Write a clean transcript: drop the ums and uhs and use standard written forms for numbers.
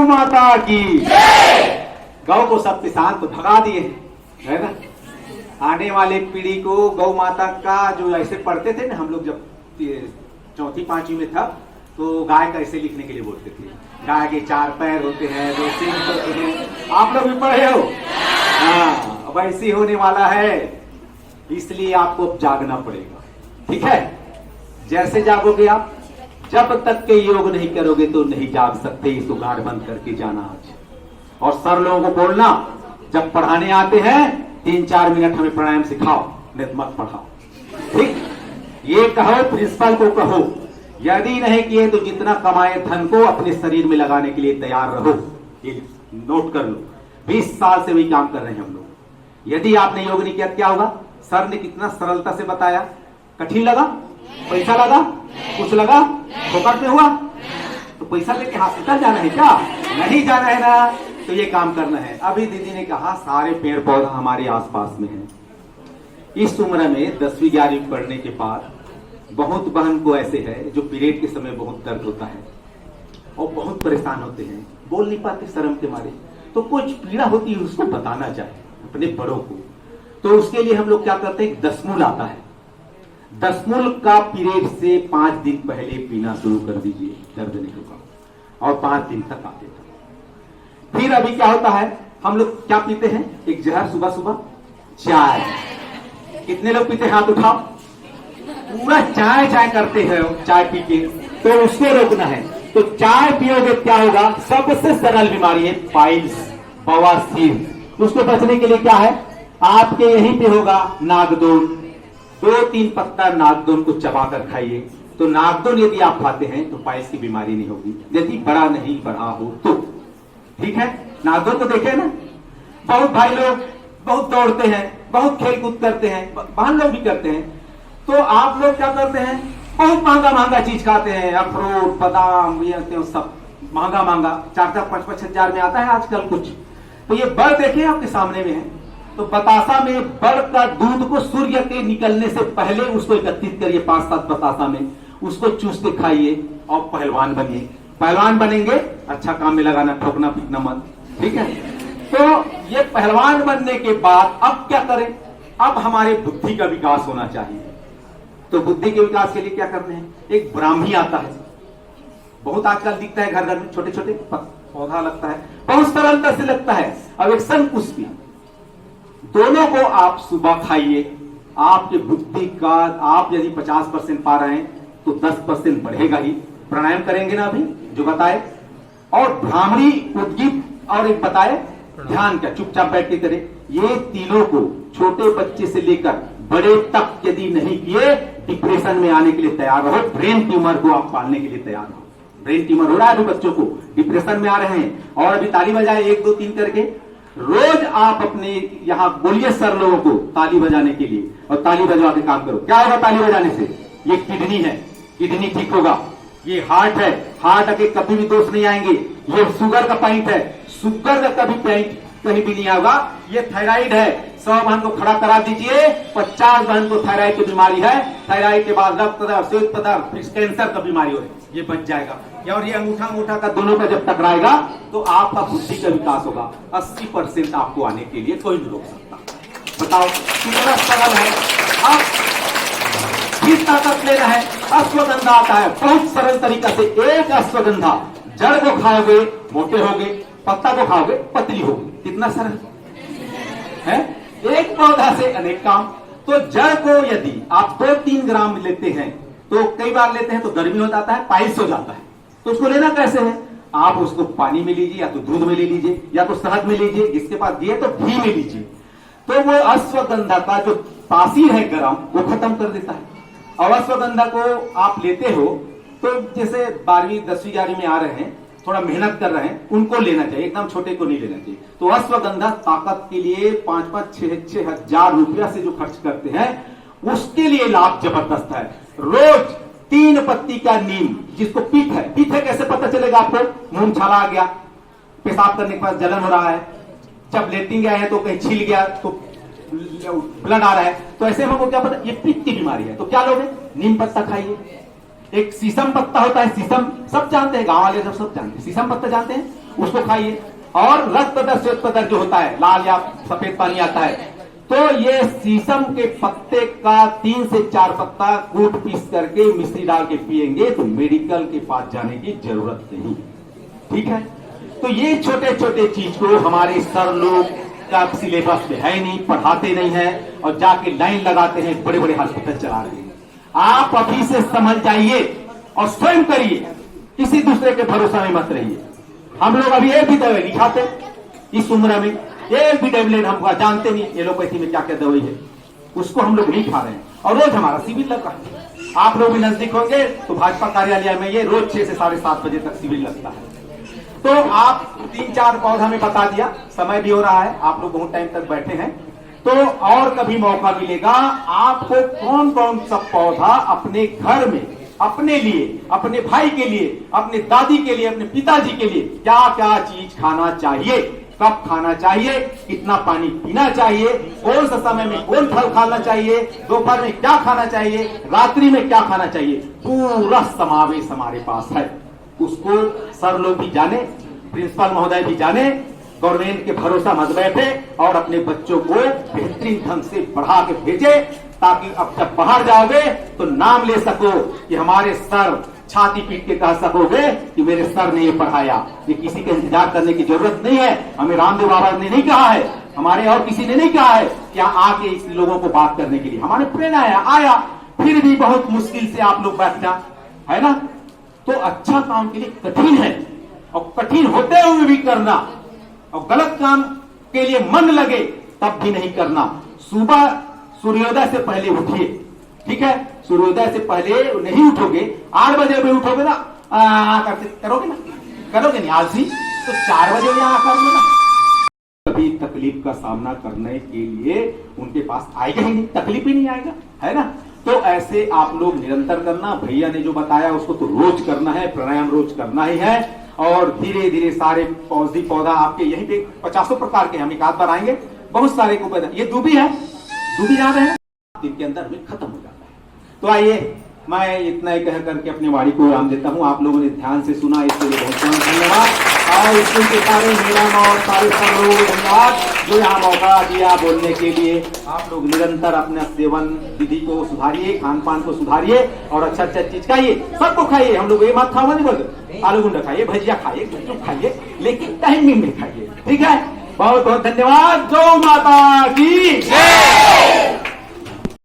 माता की। गौ को सत्य शांत तो भगा दिए है ना। आने वाले पीढ़ी को गौ माता का जो ऐसे पढ़ते थे ना हम लोग, जब चौथी पांचवी में था तो गाय का ऐसे लिखने के लिए बोलते थे, गाय के 4 पैर होते हैं, 2 सींग होते हैं। आप लोग भी पढ़े हो। हाँ, अब ऐसे होने वाला है, इसलिए आपको अब जागना पड़ेगा। ठीक है, जैसे जागोगे आप, जब तक के योग नहीं करोगे तो नहीं जाग सकते। इस उगाड़ बंद करके जाना आज। और सर लोगों को बोलना, जब पढ़ाने आते हैं 3-4 मिनट हमें प्राणायाम सिखाओ, नहीं मत पढ़ाओ। ठीक, ये कहो, प्रिंसिपल को कहो। यदि नहीं किए तो जितना कमाए धन को अपने शरीर में लगाने के लिए तैयार रहो। ये नोट कर लो, 20 साल से वही काम कर रहे हैं हम लोग। यदि आपने योग नहीं किया क्या होगा? सर ने कितना सरलता से बताया। कठिन लगा? पैसा लगा? कुछ लगा? फोकट में हुआ? तो पैसा लेके हॉस्पिटल जाना है क्या? नहीं जाना है ना, तो ये काम करना है। अभी दीदी ने कहा सारे पेड़ पौधा हमारे आसपास में है। इस उम्र में 10वीं 11वीं पढ़ने के बाद बहुत बहन को ऐसे है जो पीरियड के समय बहुत दर्द होता है और बहुत परेशान होते हैं, बोल नहीं पाते शर्म के मारे। तो कुछ पीड़ा होती है उसको बताना चाहिए अपने बड़ों को। तो उसके लिए हम लोग क्या करते हैं, दसमूल आता है। दसमूल का पीरियड से 5 दिन पहले पीना शुरू कर दीजिए, दर्द नहीं होगा। और 5 दिन तक आते था। फिर अभी क्या होता है, हम लोग क्या पीते हैं, एक जहर सुबह सुबह चाय। कितने लोग पीते हैं, हाथ उठाओ। पूरा चाय चाय करते हैं चाय पी के, तो उसको रोकना है। तो चाय पियोगे क्या होगा, सबसे सरल बीमारी है पाइल्स, बवासीर। उसको बचने के लिए क्या है, आपके यहीं पे होगा नागदोन। 2-3 पत्ता नागदोन को चबाकर खाइए। तो नागदोन यदि आप खाते हैं तो पाइल्स की बीमारी नहीं होगी, यदि बड़ा नहीं बढ़ा हो तो। ठीक है, नागदोन तो देखे ना, बहुत भाई लोग बहुत दौड़ते हैं, बहुत खेल कूद करते हैं, बहन लोग भी करते हैं। तो आप लोग क्या करते हैं, बहुत महंगा महंगा चीज खाते हैं, अखरोट बादाम ये सब महंगा महंगा 4-5 हजार में आता है आजकल कुछ। तो ये बड़ देखिए आपके सामने में है। तो बतासा में बड़ का दूध को सूर्य के निकलने से पहले उसको एकत्रित करिए 5-7 बतासा में, उसको चूस के खाइए और पहलवान बनिए। पहलवान बनेंगे, अच्छा काम में लगाना, ठोकना पीटना मत। ठीक है, तो ये पहलवान बनने के बाद अब क्या करें, अब हमारे बुद्धि का विकास होना चाहिए। तो बुद्धि के विकास के लिए क्या करने हैं, एक ब्राह्मी आता है, बहुत आजकल दिखता है घर घर में, छोटे छोटे पौधा लगता है, बहुत सरलता से लगता है। अब एक शंकुष्पी, दोनों को आप सुबह खाइए। आपके बुद्धि का, आप यदि 50% पा रहे हैं तो 10% बढ़ेगा ही। प्राणायाम करेंगे ना अभी जो बताए, और भ्रामरी, उद्गीत और एक बताए ध्यान का, चुपचाप बैठ के करें। ये तीनों को छोटे बच्चे से लेकर बड़े तक यदि नहीं किए, डिप्रेशन में आने के लिए तैयार रहो। ब्रेन ट्यूमर को आप पालने के लिए तैयार हो। ब्रेन ट्यूमर हो रहा है अभी बच्चों को, डिप्रेशन में आ रहे हैं। और अभी ताली बजाए 1 2 3 करके। रोज आप अपने यहां बोलिए सर लोगों को ताली बजाने के लिए, और ताली बजवा के काम करो। क्या होगा ताली बजाने से, ये किडनी है, किडनी ठीक होगा। ये हार्ट है, हार्ट के कभी भी दोष नहीं आएंगे। ये शुगर का पॉइंट है, शुगर का कभी पॉइंट कहीं भी नहीं आएगा। ये थायराइड है, 100 बहन को खड़ा करा दीजिए, 50 बहन को थायराइड की बीमारी है। थायराइड के बाद रक्त पदार्थ, श्वेत पदार्थ, फिर कैंसर का बीमारी हो रही है, ये बच जाएगा। और ये अंगूठा अंगूठा का दोनों का जब टकराएगा तो आपका बुद्धि का विकास होगा। 80% आपको आने के लिए कोई नहीं रोक सकता। बताओ कितना सरल है। अब किस ताकत लेना है, अश्वगंधा आता है बहुत सरल तरीका से। एक अश्वगंधा, जड़ को खाओगे मोटे होगे, पत्ता को खाओगे पतली होगी। कितना सरल है, एक पौधा से अनेक काम। तो जड़ को यदि आप 2-3 ग्राम लेते हैं, तो कई बार लेते हैं तो गर्मी हो जाता है, पाइल्स हो जाता है। तो उसको लेना कैसे है, आप उसको पानी में लीजिए, या तो दूध में ले लीजिए, या तो शहद में लीजिए, इसके पास दिए तो घी में लीजिए। तो वो अश्वगंधा का जो तासीर है गरम, वो खत्म कर देता है। और अश्वगंधा को आप लेते हो तो जैसे 12वीं 10वीं 11वीं में आ रहे हैं, थोड़ा मेहनत कर रहे हैं, उनको लेना चाहिए, एकदम छोटे को नहीं लेना चाहिए। तो अश्वगंधा ताकत के लिए 5-5-6 हजार रुपया से जो खर्च करते हैं, उसके लिए लाभ जबरदस्त है। रोज 3 पत्ती का नीम, जिसको पीठ है, पीठ है कैसे पता चलेगा आपको, मुंह छाला आ गया, पेशाब करने के बाद जलन हो रहा है, जब लेटिंग गया है तो कहीं छिल गया तो ब्लड आ रहा है, तो ऐसे हमको क्या पता, ये पित्त की बीमारी है। तो क्या लोगे, नीम पत्ता खाइए। एक शीशम पत्ता होता है, शीशम सब जानते हैं, गांव वाले सब जानते हैं, शीशम पत्ता जानते हैं, उसको खाइए। और रक्तदर श्वेतदर जो होता है, लाल या सफेद पानी आता है, तो ये शीशम के पत्ते का 3 से 4 पत्ता कूट पीस करके मिश्री डाल के पिएंगे तो मेडिकल के पास जाने की जरूरत नहीं। ठीक है, तो ये छोटे छोटे चीज को हमारे सर लोग का सिलेबस में है नहीं, पढ़ाते नहीं है, और जाके लाइन लगाते हैं, बड़े बड़े हॉस्पिटल चला रहे हैं। आप अभी से समझ जाइए और स्वयं करिए, किसी दूसरे के भरोसा में मत रहिए। हम लोग अभी एक भी दवाई नहीं खाते इस उम्र में, एक भी टेबलेट हम जानते नहीं एलोपैथी में क्या क्या दवाई है, उसको हम लोग नहीं खा रहे हैं, और रोज हमारा शिविर लग रहा है। आप लोग भी नजदीक होंगे तो भाजपा कार्यालय में ये रोज 6 से 7:30 बजे तक शिविर लगता है। तो आप 3-4 पौधा में बता दिया, समय भी हो रहा है, आप लोग बहुत टाइम तक बैठे हैं, तो और कभी मौका मिलेगा आपको कौन कौन सा पौधा अपने घर में, अपने लिए, अपने भाई के लिए, अपने दादी के लिए, अपने पिताजी के लिए क्या क्या चीज खाना चाहिए, कब खाना चाहिए, कितना पानी पीना चाहिए, कौन सा समय में कौन फल खाना चाहिए, दोपहर में क्या खाना चाहिए, रात्रि में क्या खाना चाहिए, पूरा समावेश हमारे पास है। उसको सर लोग भी जाने, प्रिंसिपल महोदय भी जाने, गवर्नमेंट के भरोसा मत बैठे और अपने बच्चों को बेहतरीन ढंग से पढ़ा के भेजे, ताकि अब जब बाहर जाओगे तो नाम ले सको कि हमारे सर, छाती पीट के कह सकोगे कि मेरे सर ने ये पढ़ाया। ये किसी के इंतजार करने की जरूरत नहीं है, हमें रामदेव बाबा ने नहीं कहा है, हमारे और किसी ने नहीं कहा है कि आके इस लोगों को बात करने के लिए, हमारे प्रेरणा आया, फिर भी बहुत मुश्किल से आप लोग बैठना है ना। तो अच्छा काम के लिए कठिन है, और कठिन होते हुए भी करना, और गलत काम के लिए मन लगे तब भी नहीं करना। सुबह सूर्योदय से पहले उठिए, ठीक है, सूर्योदय से पहले नहीं उठोगे, 8 बजे भी उठोगे ना, करोगे ना, करोगे नहीं आलसी, तो 4 बजे यहाँ कर लेना। कभी तकलीफ का सामना करने के लिए उनके पास आएगा ही नहीं, तकलीफ ही नहीं आएगा, है ना। तो ऐसे आप लोग निरंतर करना, भैया ने जो बताया उसको तो रोज करना है, प्राणायाम रोज करना ही है, और धीरे धीरे सारे औषधि पौधा आपके यहीं पे 50 प्रकार के हम एक आध बार आएंगे, बहुत सारे को पैदा, ये दूबी है, दूबी याद है, दिन के अंदर में खत्म हो जाता है। तो आइए, मैं इतना ही कह करके अपनी वाणी को विराम देता हूँ। आप लोगों ने ध्यान से सुना, इसके लिए बहुत बहुत धन्यवाद। और स्कूल के सारे मैडम और सारे सब लोगों को धन्यवाद जो यहाँ मौका दिया बोलने के लिए। आप लोग निरंतर अपने सेवन विधि को सुधारिए, खान पान को सुधारिए, और अच्छा अच्छा चीज खाइए, सबको खाइए। हम लोग ये बात खाओ नहीं बोलते, आलू गुंडा खाइए, भजिया खाइए, गुपचुप खाइए, लेकिन टाइमिंग में खाइए, ठीक है। बहुत बहुत धन्यवाद। गौ माता की जय।